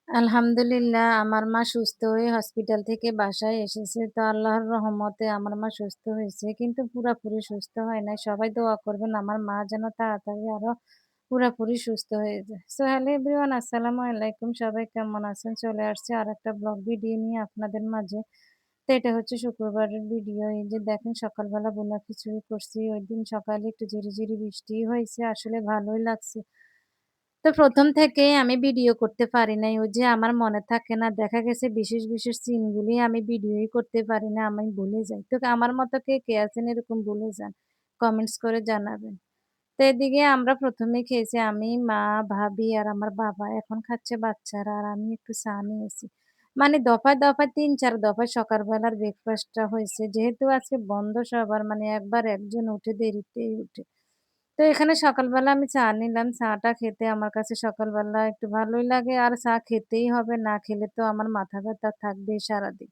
আলহামদুলিল্লাহ আমার মা সুস্থ হয়ে হসপিটাল থেকে বাসায় এসেছে। তো আল্লাহর রহমতে আমার মা সুস্থ হয়েছে। কিন্তু পুরাপুরি সুস্থ হয় নাই। সবাই দোয়া করবেন আমার মা যেন তাড়াতাড়ি আরো পুরাপুরি সুস্থ হয়ে যায়। সো হ্যালো এভরিওয়ান আসসালামু আলাইকুম। সবাই কেমন আছেন? চলে আসছি আরেকটা ব্লগ ভিডিও নিয়ে আপনাদের মাঝে। তো এটা হচ্ছে শুক্রবারের ভিডিও। এই যে দেখেন সকালবেলা ভুনা খিচুড়ি করছি। ওইদিন সকালে একটু ঝিরিঝিরি বৃষ্টি হয়েছে। আসলে ভালোই লাগছে। তো ১ম থেকেই আমি ভিডিও করতে পারি নাই। ওই যে আমার মনে থাকে না, দেখা গেছে বিশেষ সিনগুলি আমি ভিডিওই করতে পারি না, আমি ভুলে যাই। তো আমার মতো কে আছেন এরকম ভুলে যান? কমেন্টস করে জানাবেন। তো এদিকে আমরা ১ম এই খেয়েছি আমি, মা, ভাবি আর আমার বাবা। এখন খাচ্ছে বাচ্চারা আর আমি একটু চা নিয়েছি। মানে দফায় ৩-৪ দফায় সকালবেলার ব্রেকফাস্টটা হয়েছে। যেহেতু আজকে বন্ধ সবার মানে একবার একজন উঠে দেরিতেই উঠে। তো এখানে সকালবেলা আমি চা নিলাম। চাটা খেতে আমার কাছে সকালবেলা একটু ভালোই লাগে। আর চা খেতেই হবে। না খেলে তো আমার মাথা ব্যাথা থাকবেই সারাদিন।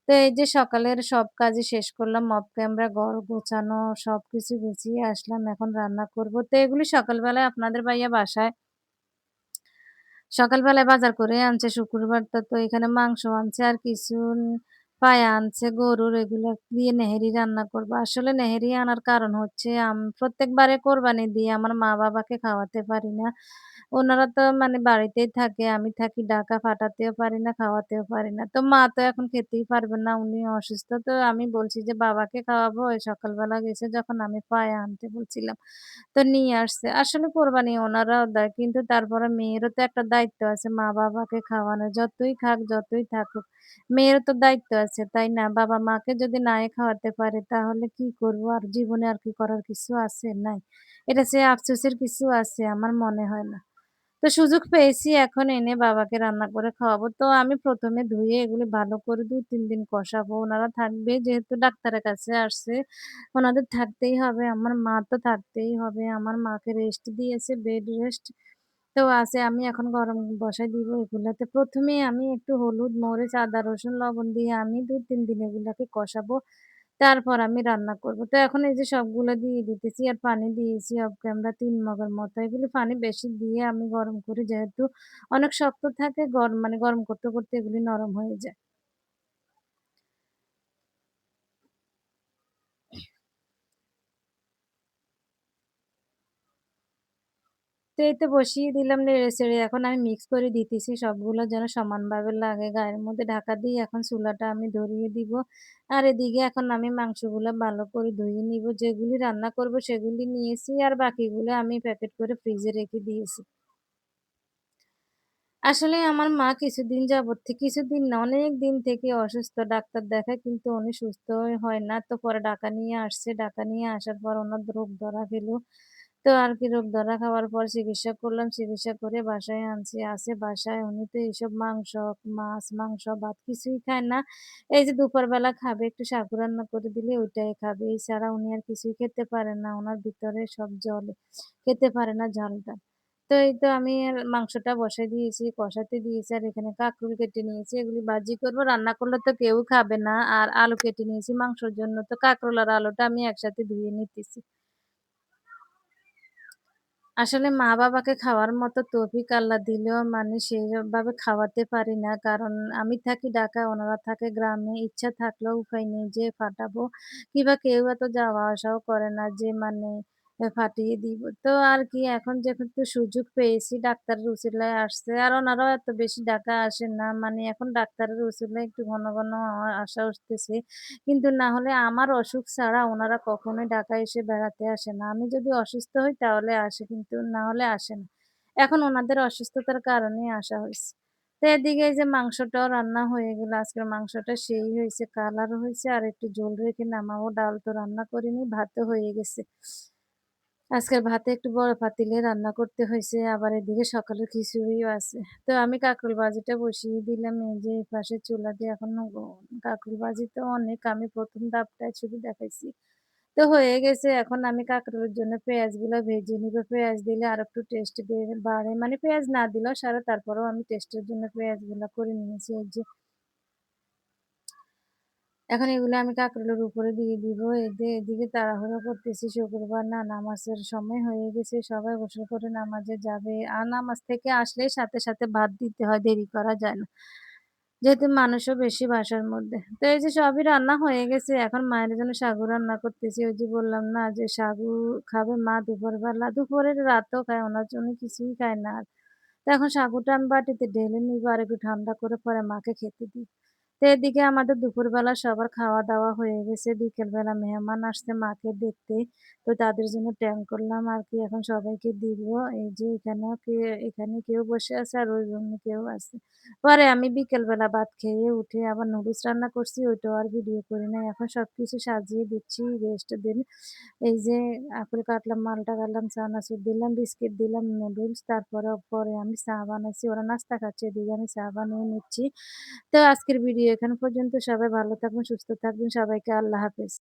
তো এই যে সকালের সব কাজই শেষ করলাম। মপ ক্যামেরা, ঘর গোছানো সবকিছু গুছিয়ে আসলাম। এখন রান্না করব। তো এগুলি সকালবেলায় আপনাদের ভাইয়া বাসায় সকালবেলায় বাজার করে আনছে শুক্রবার তো এখানে মাংস আনছে আর কিছু পায়া আনছে গরুর এগুলো দিয়ে নেহেরি রান্না করব। আসলে নেহেরি আনার কারণ হচ্ছে প্রত্যেকবারে কোরবানি দিয়ে আমার মা-বাবাকে খাওয়াতে পারি না। উনারা তো মানে বাড়িতেই থাকে। আমি থাকি ঢাকা, ফাটাতেও পারি না, খাওয়াতেও পারি না। তো মা তো এখন খেতেই পারবেন না, উনি অসুস্থ। তো আমি বলছি যে বাবাকে খাওয়াবো। ওই সকালবেলা গেছে যখন আমি পায়া আনতে বলছিলাম। তো নিয়ে আসছে। আসলে কোরবানি ওনারাও দেয়। কিন্তু তারপরে মেয়েরও তো একটা দায়িত্ব আছে মা-বাবাকে খাওয়ানো। যতই খাক, যতই থাকুক। মেয়েরও তো দায়িত্ব আছে, তাই না? বাবা-মাকে যদি নাই খাওয়াতে পারে তাহলে কি করব? আর জীবনে আর কি করার কিছু আছে? নাই। এটা চেয়ে আফসোসের কিছু আছে? আমার মনে হয় না। তো সুযোগ পেয়েছি এখন এনে বাবাকে রান্না করে খাওয়াবো। তো আমি ১ম এ ধুয়ে এগুলি ভালো করে ২-৩ দিন কষাবো। উনারা থাকবে যেহেতু ডাক্তারের কাছে আসছে, উনাদের থাকতেই হবে। আমার মা তো থাকতেই হবে। আমার মাকে রেস্ট দিয়েছে, বেড রেস্ট। তো আছে আমি এখন গরম বসায় দিব এগুলাতে। ১ম এই আমি একটু হলুদ, মরিচ, আদা, রসুন, লবণ দিয়ে আমি ২-৩ দিন এগুলাকে কষাবো। তারপর আমি রান্না করব। তো এখন এই যে সবগুলো দিয়ে দিতেছি আর পানি দিয়েছি অফ ক্যামেরা ৩ মগের মতো। এগুলো পানি বেশি দিয়ে আমি গরম করি যেহেতু অনেক শক্ত থাকে মানে গরম করতে এগুলি নরম হয়ে যায়। তো এই তো বসিয়ে দিলাম নেড়ে-চেড়ে এখন আমি মিক্স করে দিতেছি সবগুলো যেন সমানভাবে লাগে গায়ের মধ্যে ঢাকা দিয়ে এখন চুলাটা আমি ধরিয়ে দিব। আর এদিকে এখন আমি মাংসগুলা ভালো করে ধুয়ে নিব। যেগুলি রান্না করব সেগুলি নিয়েছি আর বাকিগুলো আমি প্যাকেট করে ফ্রিজে রেখে দিয়েছি। আসলে আমার মা কিছুদিন যাবত কিছুদিন না অনেকদিন থেকে অসুস্থ। ডাক্তার দেখায় কিন্তু উনি সুস্থ হয় না। তো পরে ঢাকা নিয়ে আসছে। ঢাকা নিয়ে আসার পর উনার রোগ ধরা গেল। তো আর কি রোগ ধরা খাওয়ার পর চিকিৎসা করলাম। চিকিৎসা করে বাসায় আনছি। আছে বাসায় উনি তো এইসব মাংস, মাছ, মাংস, ভাত কিছুই খায় না। এই যে দুপুরবেলা খাবে একটু সাগু রান্না করে দিলে ওইটাই খাবে। এছাড়া উনি আর কিছুই খেতে পারে না। উনার ভিতরে সব জ্বলে। খেতে পারে না ঝালটা। তো এই তো আমি আর মাংসটা বসায় দিয়েছি, কষাতে দিয়েছি আর এখানে কাঁকরোল কেটে নিয়েছি। এগুলি ভাজি করব। রান্না করলে তো কেউ খাবে না। আর আলু কেটে নিয়েছি মাংসর জন্য। তো কাঁকরোল আর আলুটা আমি একসাথে ধুয়ে নিতেছি। আসলে মা-বাবাকে খাওয়ার মতো তৌফিক আল্লাহ দিলেও মানে সেইভাবে খাওয়াতে পারি না। কারণ আমি থাকি ঢাকায়, ওনারা থাকে গ্রামে। ইচ্ছা থাকলেও উপায় নেই যে ফাটাবো। কিংবা কেউ এত যাওয়া আসাও করে না যে মানে ফাটিয়ে দিব। তো আর কি এখন যেহেতু সুযোগ পেয়েছি ডাক্তারের উছিলায় আসছে। আর ওনারাও এত বেশি ঢাকা আসেন না। মানে এখন ডাক্তারের উছিলায় একটু ঘন আসা হইতেছে। কিন্তু না হলে আমার অসুখ ছাড়া উনারা কখনোই ঢাকায় এসে বেড়াতে আসে না। আমি যদি অসুস্থ হই তাহলে আসে কিন্তু না হলে আসে না। এখন উনাদের অসুস্থতার কারণেই আসা হইছে। তো এদিকে এই যে মাংসটাও রান্না হয়ে গেল। আজকের মাংসটা সেই হইছে, কালারও হইছে আর একটু ঝোল রেখে নামাবো। ডাল তো রান্না করিনি, ভাতও হয়ে গেছে। আজকের ভাতে একটু বড় পাতিলে রান্না করতে হইছে। আবার এদিকে সকালের খিচুড়িও আছে। তো আমি কাঁকরোল ভাজিটা বসিয়ে দিলাম। এই যে এই পাশে চুলাতে এখনো কাঁকরোল ভাজি তো অনেক আমি ১ম ধাপটায় শুধু দেখাইছি। তো হয়ে গেছে। এখন আমি কাঁকরোলের জন্য পেঁয়াজগুলা ভেজে নিব। পেঁয়াজ দিলে আরেকটু টেস্ট বাড়ে। মানে পেঁয়াজ না দিলেও সারে তারপরেও আমি টেস্টের জন্য পেঁয়াজগুলা করে নিয়েছি। এই যে এখন এগুলো আমি কাঁকরোলের উপরে দিয়ে দিব। এই যে এদিকে তাড়াহুড়া করতেছি শুক্রবার না নামাজের সময় হয়ে গেছে। সবাই গোসল করে নামাজে যাবে। আর নামাজ থেকে আসলেই সাথে, সাথে ভাত দিতে হয়, দেরি করা যায় না। যেহেতু মানুষও বেশি বাসার মধ্যে। তো এই যে সবই রান্না হয়ে গেছে। এখন মায়ের জন্য সাগু রান্না করতেছি। ওই যে বললাম না যে সাগু খাবে মা দুপুরবেলা। দুপুরের রাতেও খায় ওনার জন্য কিছুই খায় না আর। তো এখন সাগুটা আমি বাটিতে ঢেলে নিবো আর একটু ঠান্ডা করে পরে মাকে খেতে দিই। তো এদিকে আমাদের দুপুরবেলা সবার খাওয়া-দাওয়া হয়ে গেছে। বিকেলবেলা মেহমান আসছে মাকে দেখতে। তো তাদের জন্য ট্যাং করলাম আরকি এখন সবাইকে দিব। এই যে এখানে কেউ বসে আছে আর ওই রুমে কেউ আছে। পরে আমি বিকেলবেলা ভাত খেয়ে উঠে আবার নুডলস রান্না করছি ওইটাও আর ভিডিও করি নাই। এখন সবকিছু সাজিয়ে দিচ্ছি রেস্ট দিন। এই যে আপেল কাটলাম, মালটা কাটলাম, চানাচুর দিলাম, বিস্কিট দিলাম, নুডলস পরে আমি চা বানাইছি। ওরা নাস্তা খাচ্ছে এদিকে আমি চা বানিয়ে নিচ্ছি। তো আজকের ভিডিও এখানে পর্যন্ত। সবাই ভালো থাকবেন, সুস্থ থাকবেন। সবাইকে আল্লাহ হাফেজ।